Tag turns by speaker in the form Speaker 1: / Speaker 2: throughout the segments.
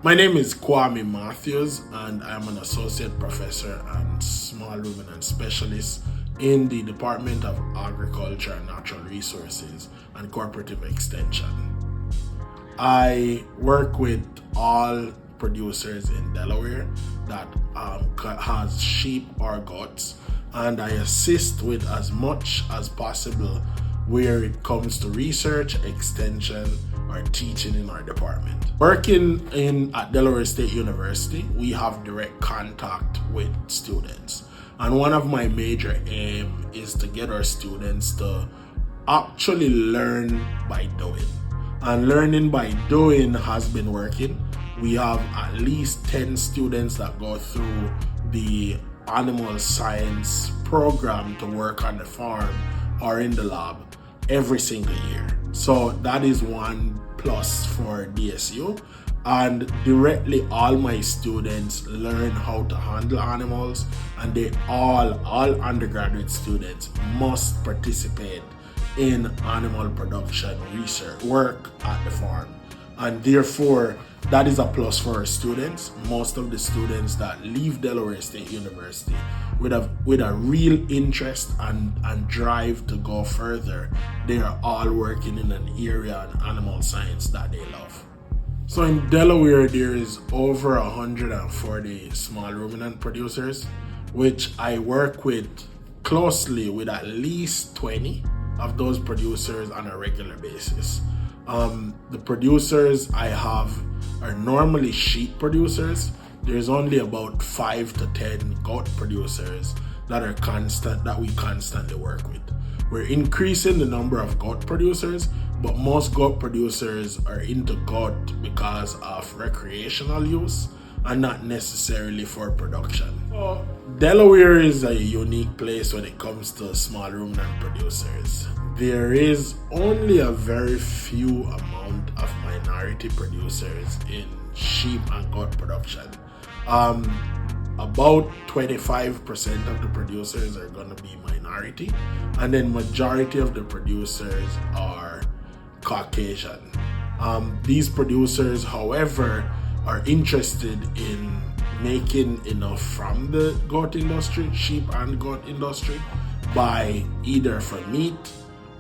Speaker 1: My name is Kwame Matthews, and I'm an associate professor and small ruminant specialist in the Department of Agriculture and Natural Resources and Cooperative Extension. I work with all producers in Delaware that has sheep or goats, and I assist with as much as possible where it comes to research, extension, or teaching in our department. Working at Delaware State University, we have direct contact with students. And one of my major aim is to get our students to actually learn by doing. And learning by doing has been working. We have at least 10 students that go through the animal science program to work on the farm or in the lab every single year. So that is one plus for DSU. And directly all my students learn how to handle animals, and they all undergraduate students must participate in animal production research work at the farm. And therefore, that is a plus for our students. Most of the students that leave Delaware State University with a real interest and drive to go further, they are all working in an area in animal science that they love. So in Delaware, there is over 140 small ruminant producers, which I work with closely with at least 20 of those producers on a regular basis. The producers I have are normally sheep producers. There's only about 5 to 10 goat producers that we constantly work with. We're increasing the number of goat producers, but most goat producers are into goat because of recreational use and not necessarily for production. So Delaware is a unique place when it comes to small ruminant producers. There is only a very few amount of minority producers in sheep and goat production. About 25% of the producers are going to be minority, and then majority of the producers are Caucasian. These producers, however, are interested in making enough from the goat industry, sheep and goat industry, by either for meat,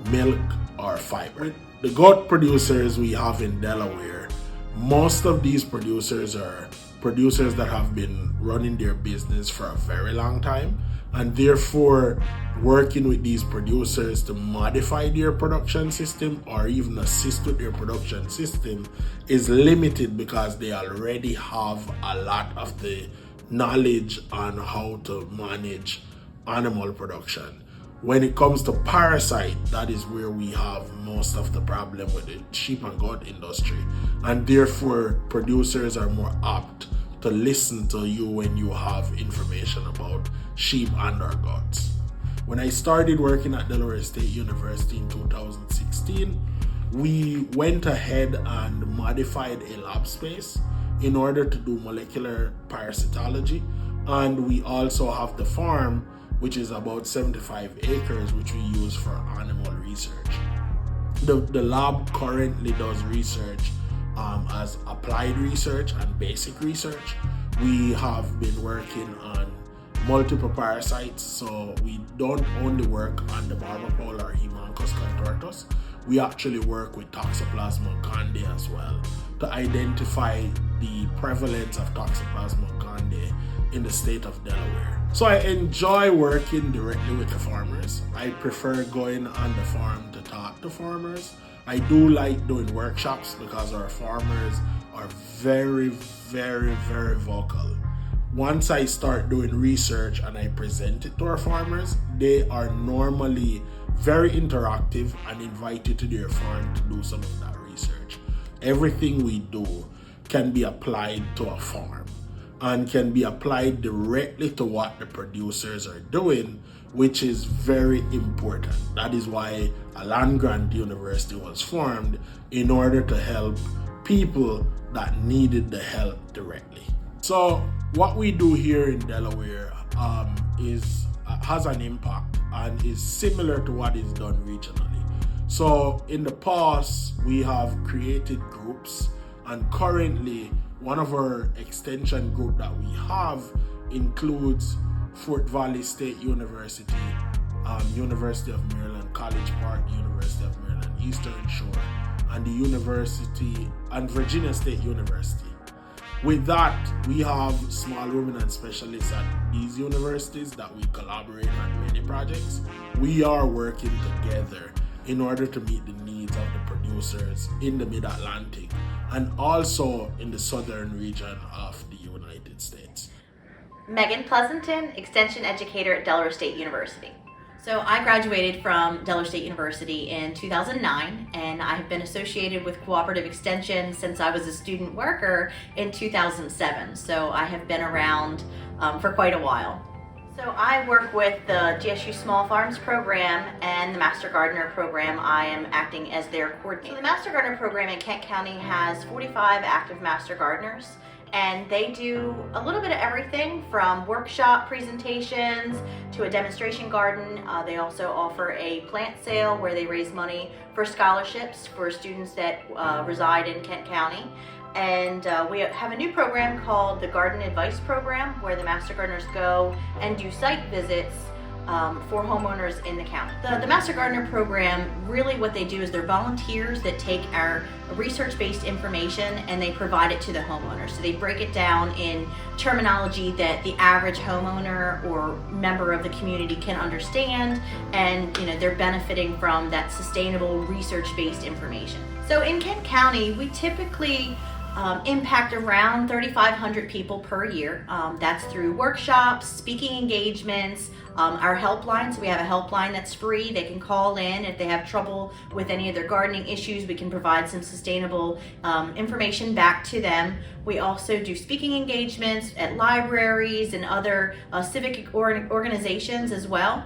Speaker 1: milk, or fiber. The goat producers we have in Delaware, most of these producers are producers that have been running their business for a very long time, and therefore working with these producers to modify their production system or even assist with their production system is limited because they already have a lot of the knowledge on how to manage animal production. When it comes to parasite, that is where we have most of the problem with the sheep and goat industry, and therefore producers are more apt to listen to you when you have information about sheep and or goats. When I started working at Delaware State University in 2016, we went ahead and modified a lab space in order to do molecular parasitology, and we also have the farm, which is about 75 acres, which we use for animal research. The lab currently does research as applied research and basic research. We have been working on multiple parasites, so we don't only work on the barbapole or Haemococcus contortus. We actually work with Toxoplasma gondii as well to identify the prevalence of Toxoplasma gondii in the state of Delaware. So I enjoy working directly with the farmers. I prefer going on the farm to talk to farmers. I do like doing workshops because our farmers are very, very, very vocal. Once I start doing research and I present it to our farmers, they are normally very interactive and invite you to their farm to do some of that research. Everything we do can be applied to a farm and can be applied directly to what the producers are doing, which is very important. That is why a land-grant university was formed, in order to help people that needed the help directly. So what we do here in Delaware has an impact and is similar to what is done regionally. So in the past, we have created groups, and currently One of our extension group that we have includes Fort Valley State University, University of Maryland College Park, University of Maryland Eastern Shore, and the University and Virginia State University. With that, we have small ruminant specialists at these universities that we collaborate on many projects. We are working together in order to meet the needs of the producers in the Mid-Atlantic and also in the southern region of the United States.
Speaker 2: Megan Pleasanton, Extension Educator at Delaware State University. So I graduated from Delaware State University in 2009, and I have been associated with Cooperative Extension since I was a student worker in 2007. So I have been around for quite a while. So I work with the DSU Small Farms program and the Master Gardener program. I am acting as their coordinator. So the Master Gardener program in Kent County has 45 active Master Gardeners, and they do a little bit of everything from workshop presentations to a demonstration garden. They also offer a plant sale where they raise money for scholarships for students that reside in Kent County. And we have a new program called the Garden Advice Program, where the Master Gardeners go and do site visits for homeowners in the county. The Master Gardener program, really what they do is they're volunteers that take our research-based information and they provide it to the homeowner. So they break it down in terminology that the average homeowner or member of the community can understand, and they're benefiting from that sustainable research-based information. So in Kent County, we typically impact around 3,500 people per year. That's through workshops, speaking engagements, our helpline. So we have a helpline that's free. They can call in if they have trouble with any of their gardening issues. We can provide some sustainable information back to them. We also do speaking engagements at libraries and other civic organizations as well.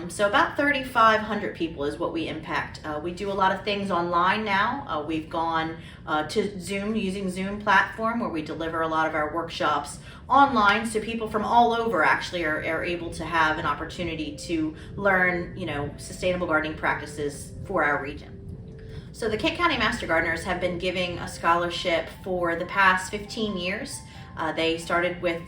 Speaker 2: So about 3,500 people is what we impact. We do a lot of things online now. We've gone to Zoom, using Zoom platform, where we deliver a lot of our workshops online, so people from all over actually are able to have an opportunity to learn, sustainable gardening practices for our region. So the Kent County Master Gardeners have been giving a scholarship for the past 15 years. They started with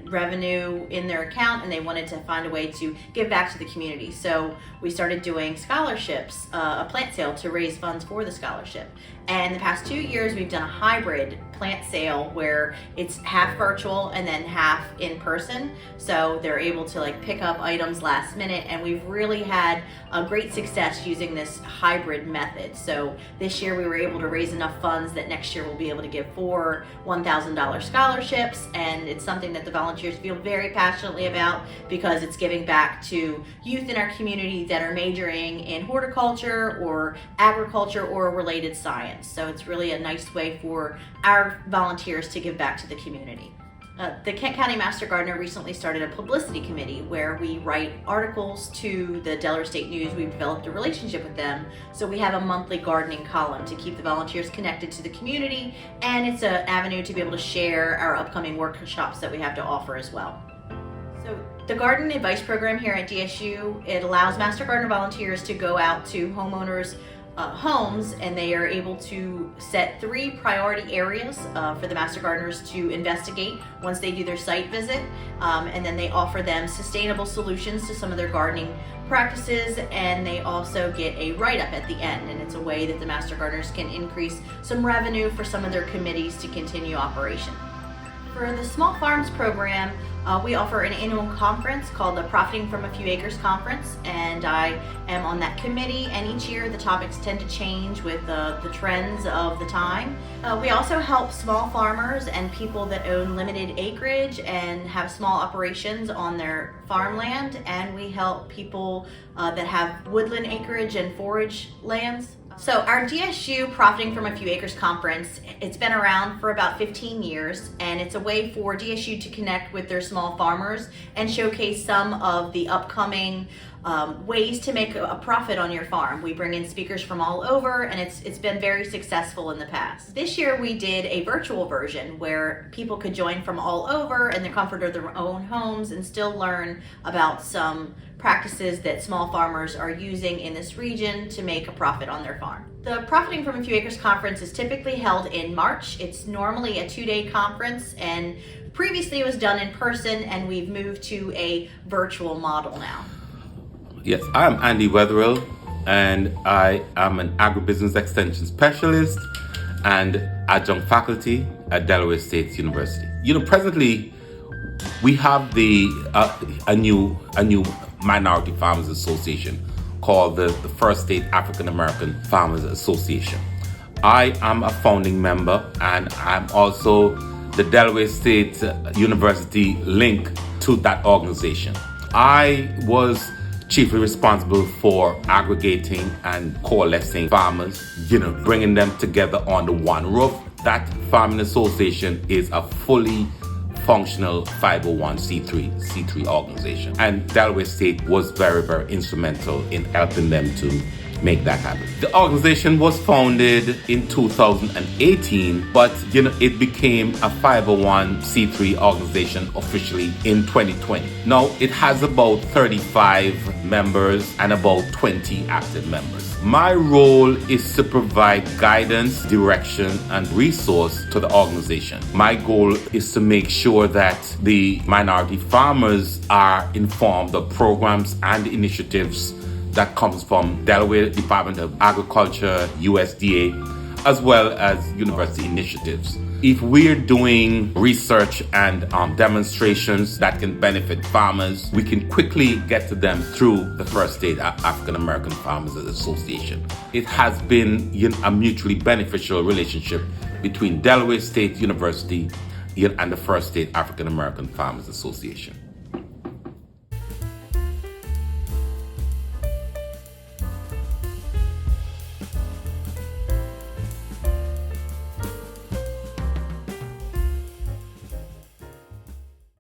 Speaker 2: revenue in their account, and they wanted to find a way to give back to the community. So we started doing scholarships, a plant sale to raise funds for the scholarship. And the past 2 years, we've done a hybrid plant sale where it's half virtual and then half in person. So they're able to pick up items last minute, and we've really had a great success using this hybrid method. So this year we were able to raise enough funds that next year we'll be able to give 4 $1,000 scholarships, and it's something that the volunteers feel very passionately about because it's giving back to youth in our community that are majoring in horticulture or agriculture or related science. So it's really a nice way for our volunteers to give back to the community. The Kent County Master Gardener recently started a publicity committee where we write articles to the Delaware State News. We've developed a relationship with them, so we have a monthly gardening column to keep the volunteers connected to the community, and it's an avenue to be able to share our upcoming workshops that we have to offer as well. So the Garden Advice Program here at DSU, it allows Master Gardener volunteers to go out to homeowners' homes, and they are able to set 3 priority areas for the Master Gardeners to investigate once they do their site visit, and then they offer them sustainable solutions to some of their gardening practices, and they also get a write-up at the end, and it's a way that the Master Gardeners can increase some revenue for some of their committees to continue operation. For the Small Farms program, we offer an annual conference called the Profiting from a Few Acres Conference, and I am on that committee, and each year the topics tend to change with the trends of the time. We also help small farmers and people that own limited acreage and have small operations on their farmland, and we help people that have woodland acreage and forage lands. So our DSU Profiting from a Few Acres Conference, it's been around for about 15 years, and it's a way for DSU to connect with their small farmers and showcase some of the upcoming ways to make a profit on your farm. We bring in speakers from all over, and it's been very successful in the past. This year we did a virtual version where people could join from all over in the comfort of their own homes and still learn about some practices that small farmers are using in this region to make a profit on their farm. The Profiting from a Few Acres conference is typically held in March. It's normally a 2-day conference, and previously it was done in person, and we've moved to a virtual model now.
Speaker 3: Yes, I'm Andy Wetherill, and I am an agribusiness extension specialist and adjunct faculty at Delaware State University. Presently we have a new minority farmers association called the First State African American Farmers Association. I am a founding member, and I'm also the Delaware State University link to that organization. I was chiefly responsible for aggregating and coalescing farmers, bringing them together under one roof. That farming association is a fully functional 501c3 organization, and Delaware State was very, very instrumental in helping them to make that happen. The organization was founded in 2018, but it became a 501c3 organization officially in 2020. Now it has about 35 members and about 20 active members. My role is to provide guidance, direction, and resource to the organization. My goal is to make sure that the minority farmers are informed of programs and initiatives that comes from Delaware Department of Agriculture, USDA, as well as university initiatives. If we're doing research and demonstrations that can benefit farmers, we can quickly get to them through the First State African American Farmers Association. It has been a mutually beneficial relationship between Delaware State University and the First State African American Farmers Association.